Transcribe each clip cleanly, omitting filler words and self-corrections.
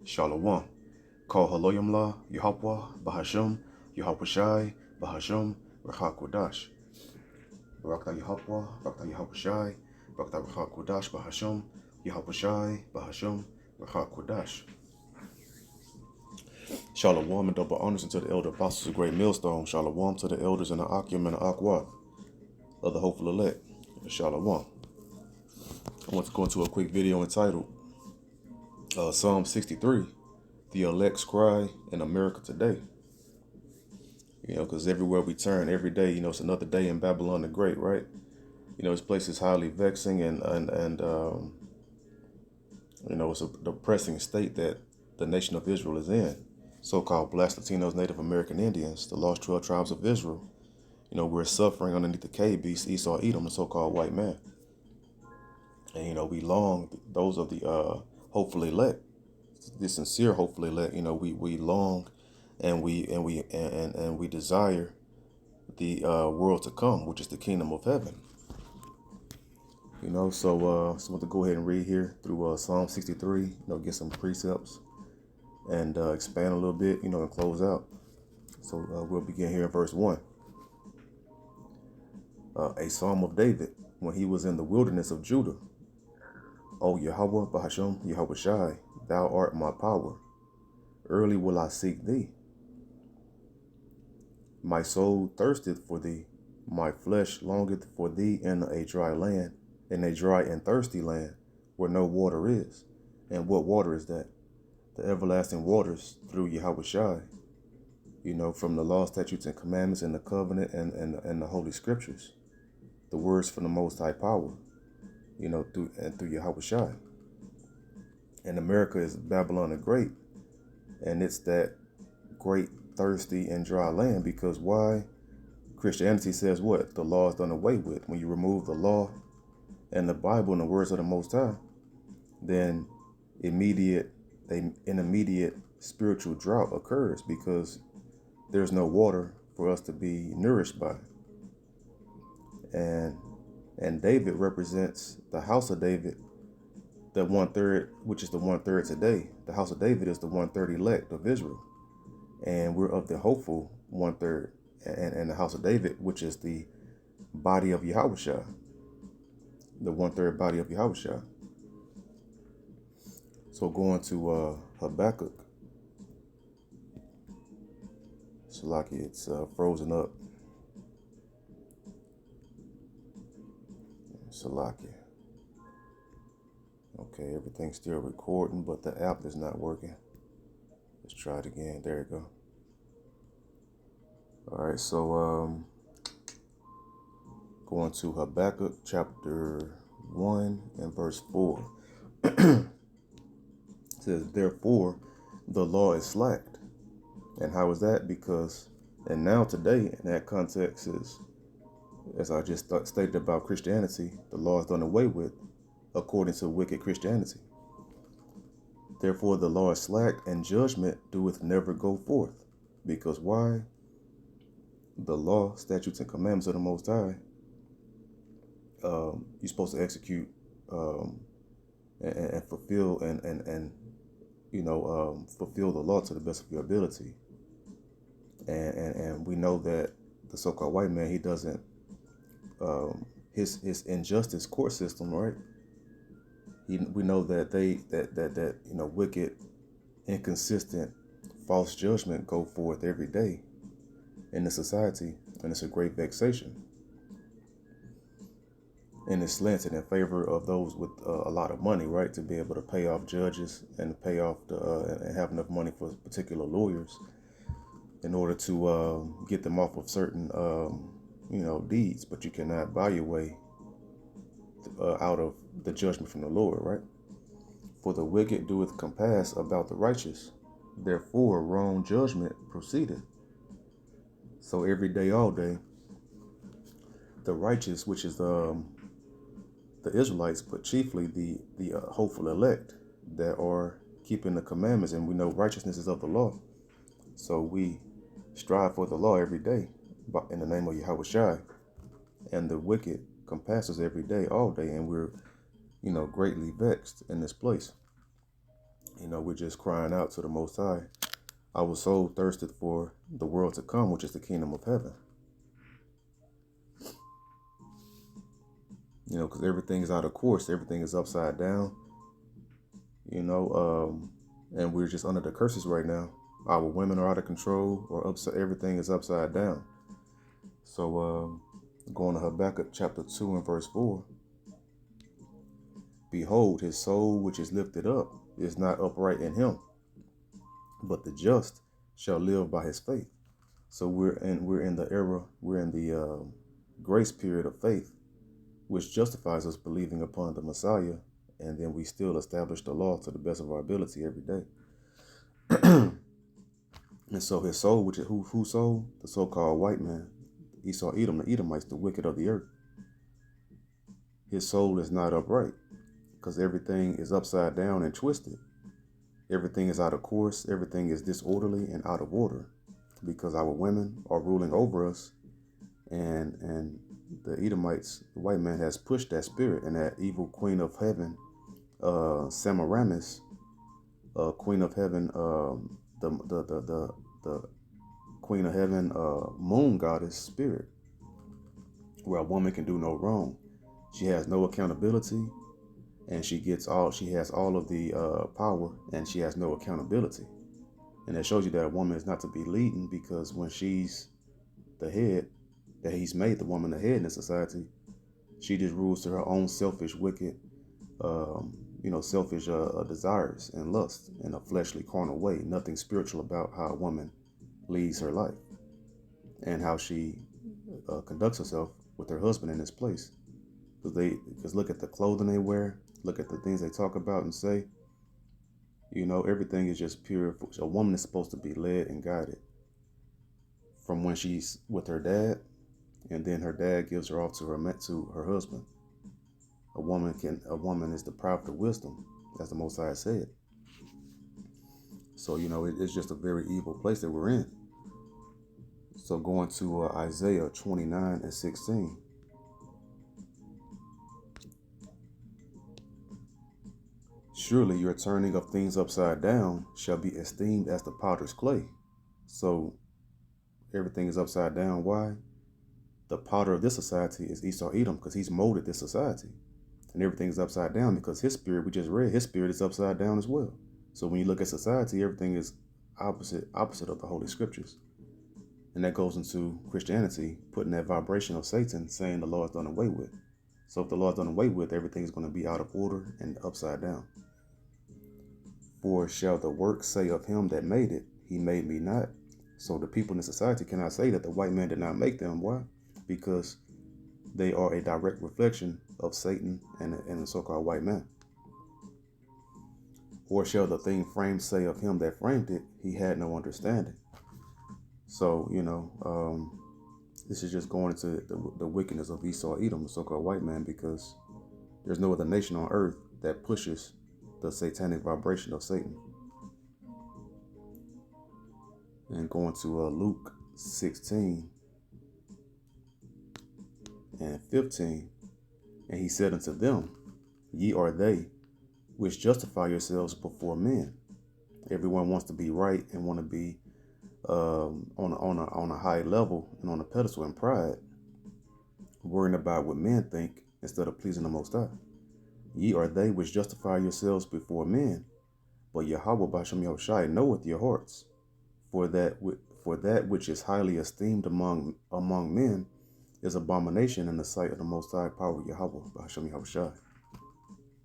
Shalom. Call Haloyamla, Yahweh, Bahasham, Yahweh Bahasham, Rachakodash. Barakta Yahweh, Barakta Yahweh Barakta Rachakodash, Bahasham, Yahweh Bahasham, Rachakodash. Shalom and double honors unto the elder apostles of Great Millstone. Shalom to the elders in the Akim and the Akwad of the hopeful elect. Shalom. I want to go into a quick video entitled Psalm 63, The Elect's Cry in America Today. Because everywhere we turn, every day, it's another day in Babylon the Great, right? This place is highly vexing and it's a depressing state that the nation of Israel is in. So-called Blacks, Latinos, Native American Indians, the lost 12 tribes of Israel. We're suffering underneath the cave beast, Esau, Edom, the so-called white man. And, we long, those of the hopefully elect, the sincere hopefully elect, we long and we desire the world to come, which is the kingdom of heaven. So I want to go ahead and read here through Psalm 63, get some precepts and expand a little bit, and close out. So we'll begin here in verse 1. A Psalm of David when he was in the wilderness of Judah. O Yahweh, Bahasham, Yahweh Shai, thou art my power. Early will I seek thee. My soul thirsteth for thee. My flesh longeth for thee in a dry land, in a dry and thirsty land, where no water is. And what water is that? The everlasting waters through Yahweh Shai. From the law, statutes, and commandments, and the covenant, and the holy scriptures. The words from the Most High power, through Yahweh Shai. And America is Babylon the Great. And it's that great, thirsty, and dry land because why? Christianity says what? The law is done away with. When you remove the law and the Bible and the words of the Most High, then an immediate spiritual drought occurs because there's no water for us to be nourished by. And David represents the house of David, the 1/3, which is the 1/3 today. The house of David is the 1/3 elect of Israel. And we're of the hopeful 1/3 and the house of David, which is the body of Yahushua, the 1/3 body of Yahushua. So going to Habakkuk. Salaki, it's frozen up. Salaki. Okay, everything's still recording, but the app is not working. Let's try it again. There you go. All right, so going to Habakkuk chapter 1 and verse 4. It says, therefore, the law is slacked. And how is that? Because, and now today, in that context is, as I just stated about Christianity, the law is done away with according to wicked Christianity. Therefore, the law is slacked, and judgment doeth never go forth. Because why? The law, statutes, and commandments of the Most High, you're supposed to execute and fulfill and fulfill the law to the best of your ability. And we know that the so-called white man, he doesn't, his injustice court system, right? We know that that wicked, inconsistent, false judgment go forth every day in the society, and it's a great vexation. And it's slanted in favor of those with a lot of money, right, to be able to pay off judges and pay off and have enough money for particular lawyers in order to get them off of certain deeds. But you cannot buy your way out of the judgment from the Lord, right? For the wicked doeth compass about the righteous, therefore wrong judgment proceedeth. So every day, all day, the righteous, which is the Israelites, but chiefly the hopeful elect that are keeping the commandments, and we know righteousness is of the law. So we strive for the law every day, but in the name of Yahweh Shai, and the wicked compasses every day, all day, and we're greatly vexed in this place. We're just crying out to the Most High. Our soul thirsted for the world to come, which is the kingdom of heaven. Because everything is out of course, everything is upside down. And we're just under the curses right now. Our women are out of control, or upside. Everything is upside down. So, going to Habakkuk chapter 2 and verse 4. Behold, his soul which is lifted up is not upright in him, but the just shall live by his faith. So we're in the era, we're in the grace period of faith, which justifies us believing upon the Messiah, and then we still establish the law to the best of our ability every day. And so his soul, which is whose soul? The so-called white man, Esau, Edom, the Edomites, the wicked of the earth. His soul is not upright because everything is upside down and twisted. Everything is out of course. Everything is disorderly and out of order because our women are ruling over us, and the Edomites, the white man, has pushed that spirit, and that evil queen of heaven, Semiramis, queen of heaven, the queen of heaven, moon goddess spirit, where a woman can do no wrong. She has no accountability, and she has all of the power, and she has no accountability. And that shows you that a woman is not to be leading, because when she's the head, that he's made the woman the head in the society, she just rules to her own selfish, wicked, selfish desires and lust in a fleshly, carnal way. Nothing spiritual about how a woman leads her life and how she conducts herself with her husband in this place. Because look at the clothing they wear, look at the things they talk about and say. Everything is just pure. A woman is supposed to be led and guided from when she's with her dad, and then her dad gives her off to her husband. A woman is deprived of wisdom, as the Most High said. So it's just a very evil place that we're in. So going to Isaiah 29 and 16. Surely your turning of things upside down shall be esteemed as the potter's clay. So everything is upside down. Why? The potter of this society is Esau Edom, because he's molded this society. And everything is upside down because his spirit, we just read, his spirit is upside down as well. So when you look at society, everything is opposite of the Holy Scriptures. And that goes into Christianity, putting that vibration of Satan, saying the law is done away with. So if the law is done away with, everything is going to be out of order and upside down. For shall the work say of him that made it, he made me not. So the people in the society cannot say that the white man did not make them. Why? Because they are a direct reflection of Satan and the so-called white man. Or shall the thing framed say of him that framed it, he had no understanding. So, this is just going into the wickedness of Esau Edom, the so-called white man, because there's no other nation on earth that pushes the satanic vibration of Satan. And going to Luke 16 and 15. And he said unto them, ye are they which justify yourselves before men. Everyone wants to be right and want to be on a high level and on a pedestal in pride, worrying about what men think instead of pleasing the Most High. Ye are they which justify yourselves before men, but Yahweh B'Shem Yahushai knoweth your hearts, for that which is highly esteemed among men is abomination in the sight of the Most High power Yahweh B'Shem Yahushai.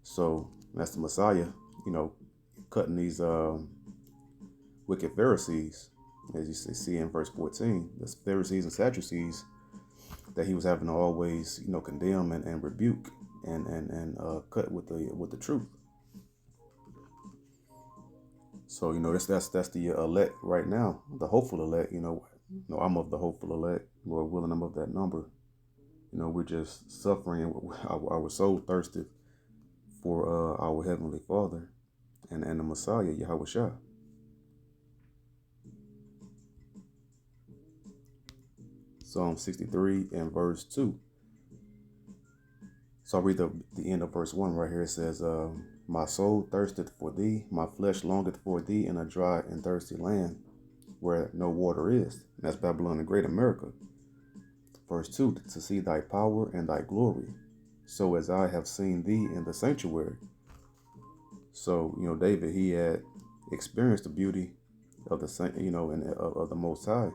So that's the Messiah, cutting these wicked Pharisees, as you see in verse 14, the Pharisees and Sadducees that he was having to always, condemn and rebuke and cut with the truth. So that's the elect right now, the hopeful elect. I'm of the hopeful elect. Lord willing, I'm of that number. We're just suffering. Our soul thirsted for our heavenly Father and the Messiah, Yahweh Shah. Psalm 63 and verse 2. So I'll read the end of verse 1 right here. It says, My soul thirsteth for thee, my flesh longeth for thee in a dry and thirsty land where no water is. And that's Babylon the Great, America. Verse 2, to see thy power and thy glory, so as I have seen thee in the sanctuary. So, David, he had experienced the beauty of the, of the Most High,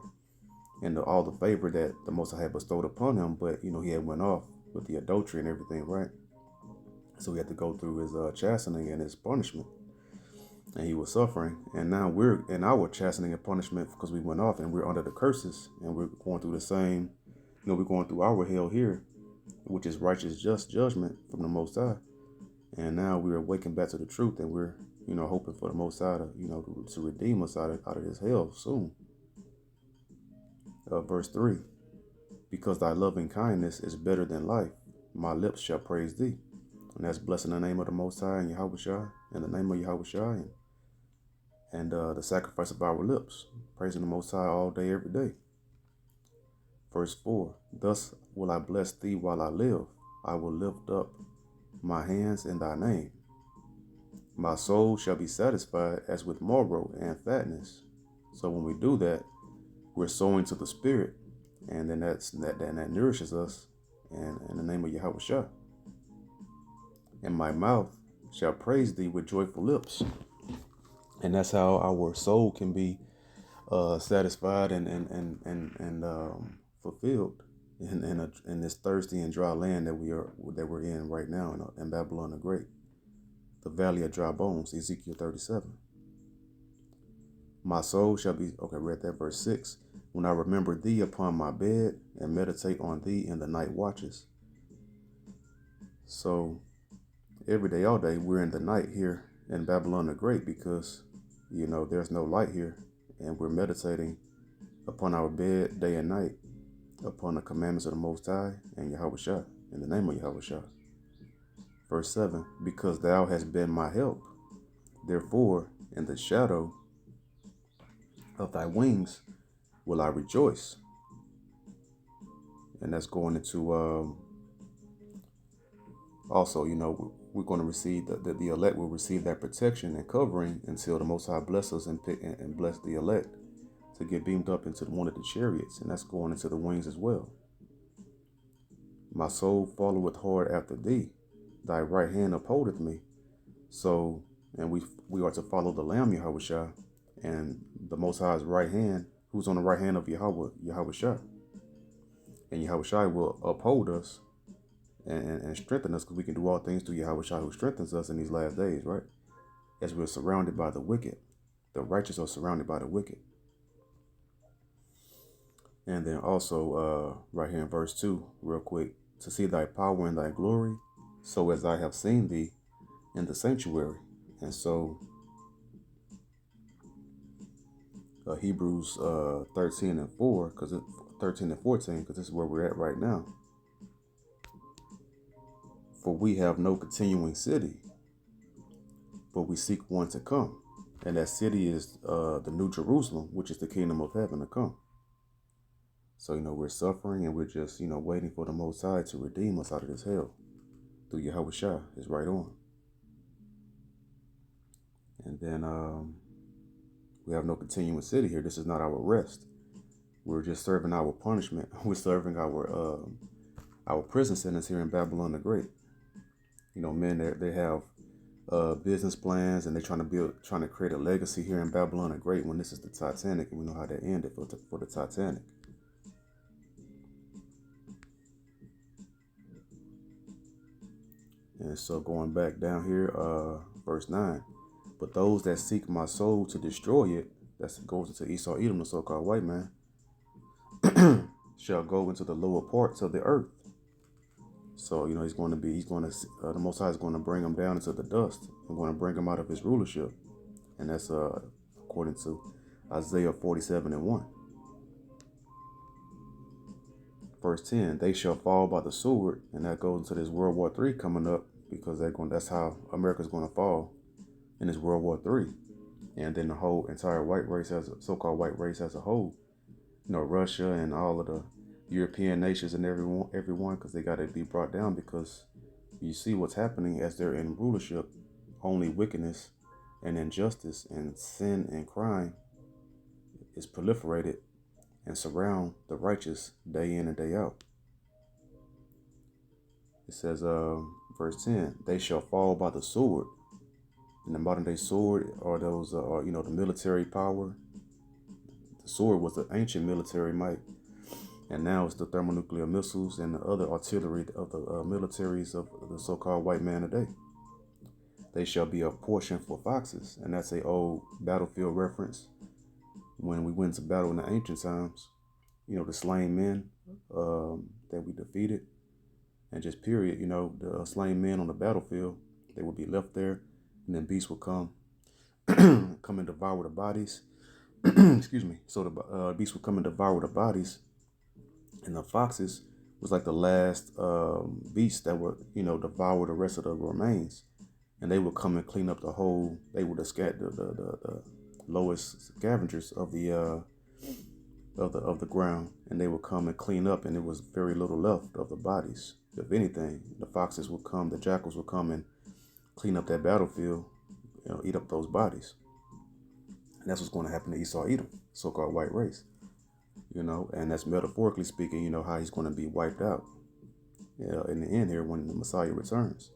and all the favor that the Most High had bestowed upon him. But, he had went off with the adultery and everything, right? So he had to go through his chastening and his punishment, and he was suffering. And now we're in our chastening and punishment because we went off, and we're under the curses, and we're going through the same, we're going through our hell here, which is righteous, just judgment from the Most High. And now we're awakened back to the truth, and we're, hoping for the Most High to, to redeem us out of this hell soon. Verse 3, because thy loving kindness is better than life, my lips shall praise thee. And that's blessing the name of the Most High and Yahushua, in the name of Yahushua, and the sacrifice of our lips, praising the Most High all day, every day. Verse 4, thus will I bless thee while I live. I will lift up my hands in thy name. My soul shall be satisfied as with marrow and fatness. So when we do that, we're sowing to the Spirit, and then that nourishes us, and in the name of Yahushua. And my mouth shall praise thee with joyful lips. And that's how our soul can be satisfied and fulfilled in this thirsty and dry land that we're in right now in Babylon the Great, the valley of dry bones, Ezekiel 37. My soul shall be, read that verse 6. When I remember thee upon my bed and meditate on thee in the night watches. So every day, all day, we're in the night here in Babylon the Great because, there's no light here, and we're meditating upon our bed day and night upon the commandments of the Most High and Yahushua, in the name of Yahushua. Verse 7, because thou hast been my help, therefore in the shadow of thy wings will I rejoice. And that's going into also, we're going to receive the elect will receive that protection and covering until the Most High bless us and bless the elect to get beamed up into one of the chariots, and that's going into the wings as well. My soul followeth hard after thee, thy right hand upholdeth me. So, and we are to follow the Lamb Yahushua, and the Most High's right hand, who's on the right hand of Yahushua. And Yahushua will uphold us and strengthen us, because we can do all things through Yahushua who strengthens us in these last days, right? As we're surrounded by the wicked. The righteous are surrounded by the wicked. And then also, right here in verse 2, real quick, to see thy power and thy glory, so as I have seen thee in the sanctuary. And so, Hebrews 13 and 4, 13 and 14, because this is where we're at right now. For we have no continuing city, but we seek one to come. And that city is the New Jerusalem, which is the kingdom of heaven to come. So, we're suffering, and we're just, waiting for the Most High to redeem us out of this hell through Yahushua, is right on. And then we have no continuing city here. This is not our rest. We're just serving our punishment. We're serving our prison sentence here in Babylon the Great. Men, they have business plans, and they're trying to create a legacy here in Babylon the Great, when this is the Titanic, and we know how that ended for the Titanic. And so going back down here, verse 9, but those that seek my soul to destroy it, that goes into Esau Edom, the so-called white man, shall go into the lower parts of the earth. So, the Most High is going to bring him down into the dust. I'm going to bring him out of his rulership. And that's according to Isaiah 47 and 1. Verse 10, they shall fall by the sword. And that goes into this World War III coming up, because that's how America's going to fall in this World War III. And then the whole entire white race, so-called white race as a whole, Russia and all of the European nations and everyone, because they got to be brought down, because you see what's happening as they're in rulership only wickedness and injustice and sin and crime is proliferated and surround the righteous day in and day out. It says, verse 10, they shall fall by the sword. In the modern day sword are those, the military power. The sword was the ancient military might, and now it's the thermonuclear missiles and the other artillery of the militaries of the so-called white man today. They shall be a portion for foxes, and that's a old battlefield reference. When we went to battle in the ancient times, the slain men that we defeated, and just period, the slain men on the battlefield, they would be left there, and then beasts would come and devour the bodies. Excuse me. So the beasts would come and devour the bodies, and the foxes was like the last beasts that would, devour the rest of the remains, and they would come and clean up the whole. They would the lowest scavengers of the ground, and they would come and clean up, and there was very little left of the bodies. If anything, the foxes would come, the jackals would come and clean up that battlefield, eat up those bodies. And that's what's going to happen to Esau Edom, so-called white race, and that's metaphorically speaking, how he's going to be wiped out in the end here when the Messiah returns.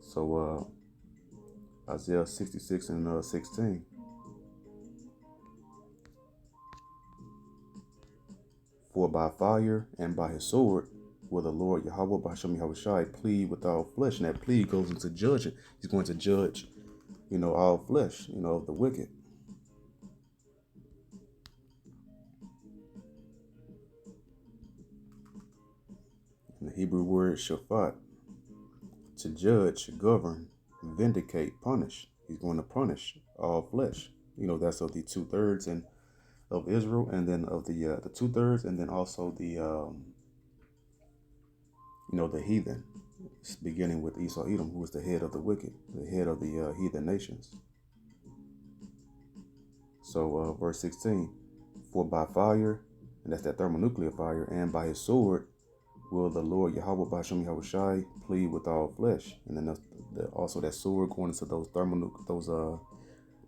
So Isaiah 66 and 16. For by fire and by his sword will the Lord Yahweh B'Hashem Yahushai plead with all flesh. And that plea goes into judging. He's going to judge, all flesh, of the wicked. And the Hebrew word shaphat, to judge, govern, vindicate, punish. He's going to punish all flesh. That's of the 2/3 and of Israel, and then of the 2/3, and then also the the heathen, beginning with Esau Edom, who was the head of the wicked, the head of the heathen nations. So verse 16, for by fire, and that's that thermonuclear fire, and by his sword will the Lord Yahweh B'Hashem Yahushai plead with all flesh. And then also that sword going into those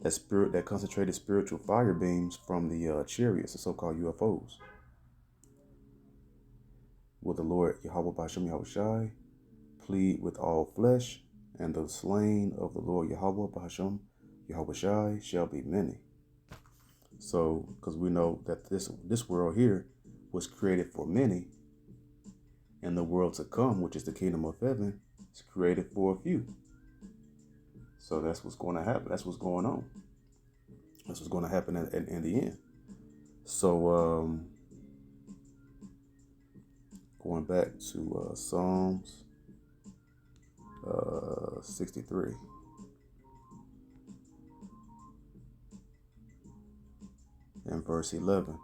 that spirit, that concentrated spiritual fire beams from the chariots, the so-called UFOs. Will the Lord Yahweh B'Hashem Yahushai plead with all flesh, and the slain of the Lord Yahweh B'Hashem Yahushai shall be many. So, because we know that this world here was created for many, and the world to come, which is the kingdom of heaven, is created for a few. So that's what's going to happen. That's what's going on. That's what's going to happen in the end. So, going back to Psalms 63. And verse 11.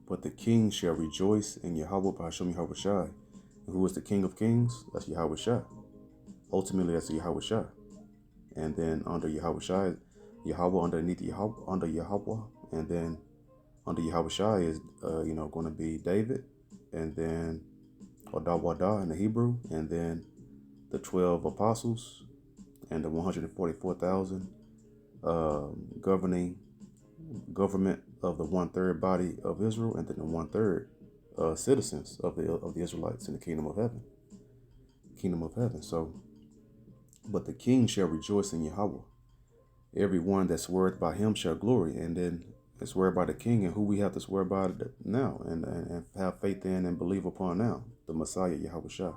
But the king shall rejoice in Yahweh B'Hashem Yahushai. And who is the King of Kings? That's Yahushai. Ultimately, that's Yahushai. And then under Yahushai, Yahweh underneath Yahweh, under Yahweh, and then under Yahushai is going to be David, and then Odawadah in the Hebrew, and then the 12 apostles, and the 144,000 government of the 1/3 body of Israel, and then the 1/3 citizens of the Israelites in the kingdom of heaven. So, but the king shall rejoice in Yahweh. Every one that sweareth by him shall glory. And then swear by the king, and who we have to swear by now and have faith in and believe upon now, the Messiah Yahushua.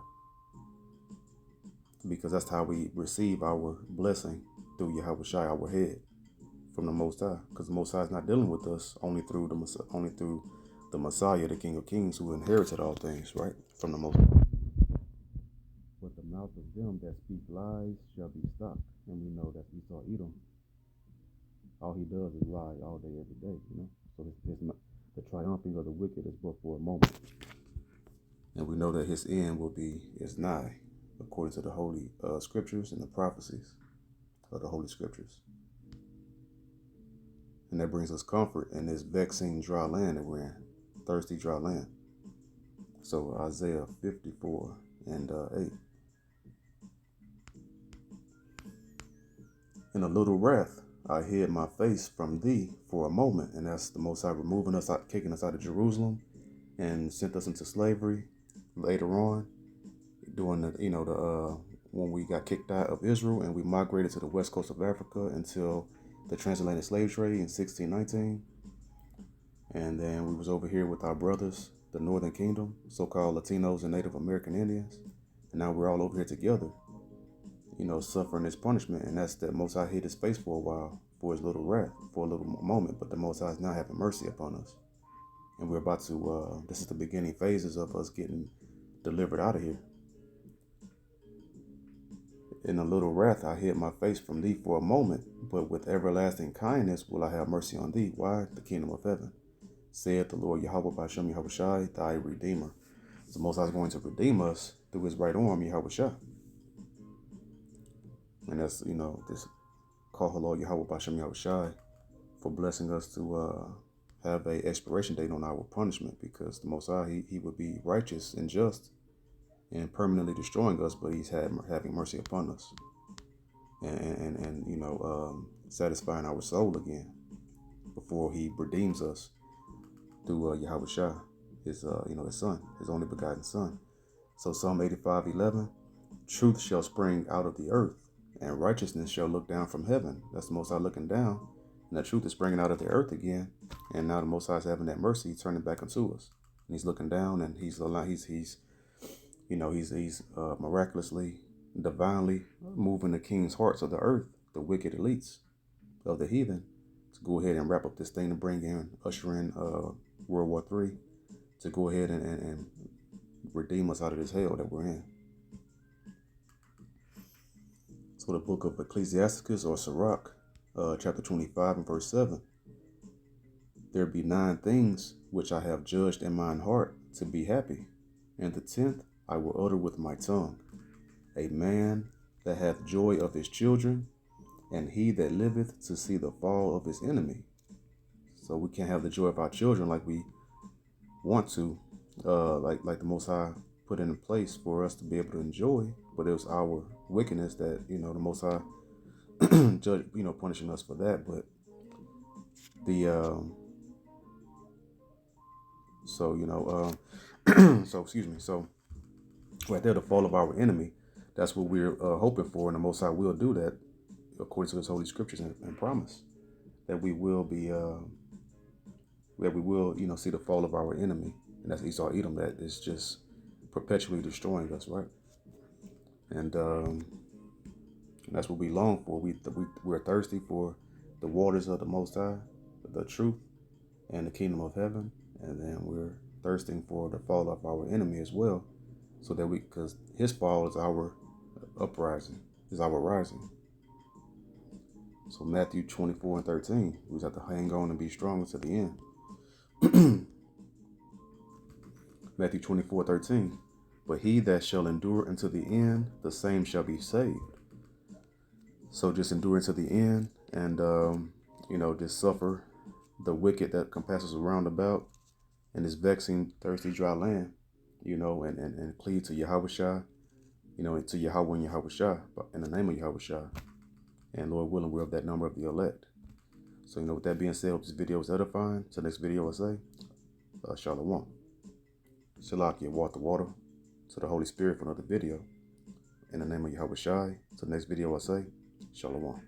Because that's how we receive our blessing, through Yahushua, our head, from the Most High. Because the Most High is not dealing with us only through the Messiah, the King of Kings, who inherited all things, right, from the Most High. But the mouth of them that speak lies shall be stopped. And we know that Esau Edom, all he does is lie all day, every day, So it's not, the triumphing of the wicked is but for a moment. And we know that his end is nigh, according to the holy scriptures and the prophecies of the holy scriptures. And that brings us comfort in this vexing dry land that we're in, thirsty dry land. So Isaiah 54 and 8. In a little wrath, I hid my face from thee for a moment. And that's the Most High removing us out, kicking us out of Jerusalem and sent us into slavery later on during the, when we got kicked out of Israel and we migrated to the west coast of Africa until the transatlantic slave trade in 1619. And then we was over here with our brothers, the Northern Kingdom, so-called Latinos and Native American Indians. And now we're all over here together, suffering this punishment. And that's that Most High hid his face for a while, for his little wrath, for a little moment. But the Most High is now having mercy upon us. And we're about to, this is the beginning phases of us getting delivered out of here. In a little wrath, I hid my face from thee for a moment, but with everlasting kindness will I have mercy on thee. Why? The kingdom of heaven, saith the Lord Yahweh B'Hashem Yahweh Shai, thy Redeemer. So Most High is going to redeem us through his right arm, Yahweh Shai. And that's, this call the Lord Yahweh B'Hashem Yahweh Shai for blessing us to have a expiration date on our punishment, because the Most High, he would be righteous and just and permanently destroying us, but he's having mercy upon us and satisfying our soul again before he redeems us through Yahweh Shai, his son, his only begotten son. So Psalm 85:11, truth shall spring out of the earth and righteousness shall look down from heaven. That's the Most High looking down, and the truth is springing out of the earth again. And now the Most High is having that mercy, he's turning back unto us, and he's looking down, and he's miraculously, divinely moving the king's hearts of the earth, the wicked elites of the heathen, to go ahead and wrap up this thing to bring in, usher in World War III, to go ahead and redeem us out of this hell that we're in. So the book of Ecclesiasticus or Sirach, chapter 25 and verse 7. There be 9 things which I have judged in mine heart to be happy, and the 10th I will utter with my tongue. A man that hath joy of his children, and he that liveth to see the fall of his enemy. So we can't have the joy of our children like we want to, like the Most High put into place for us to be able to enjoy, but it was our wickedness that, the Most High judge, punishing us for that. But so right there, the fall of our enemy, that's what we're hoping for, and the Most High will do that according to his holy scriptures and promise that we will be see the fall of our enemy, and that's Esau Edom, that is just perpetually destroying us, right? And that's what we long for. We're thirsty for the waters of the Most High, the truth, and the kingdom of heaven, and then we're thirsting for the fall of our enemy as well, so that because his fall is our uprising, is our rising. So Matthew 24 and 13, we just have to hang on and be strong until the end. Matthew 24:13, but he that shall endure unto the end, the same shall be saved. So just endure unto the end, and just suffer the wicked that compasses around about in this vexing, thirsty, dry land, and cleave to Yahweh Shai, and to Yahweh and Yahweh Shai, in the name of Yahweh Shai. And Lord willing, we're of that number of the elect. So, with that being said, this video is edifying. Till next video, I say, Shalom. Shalakia, walk the water. To the Holy Spirit for another video. In the name of Yahweh Shai. Till next video, I say, Shalom.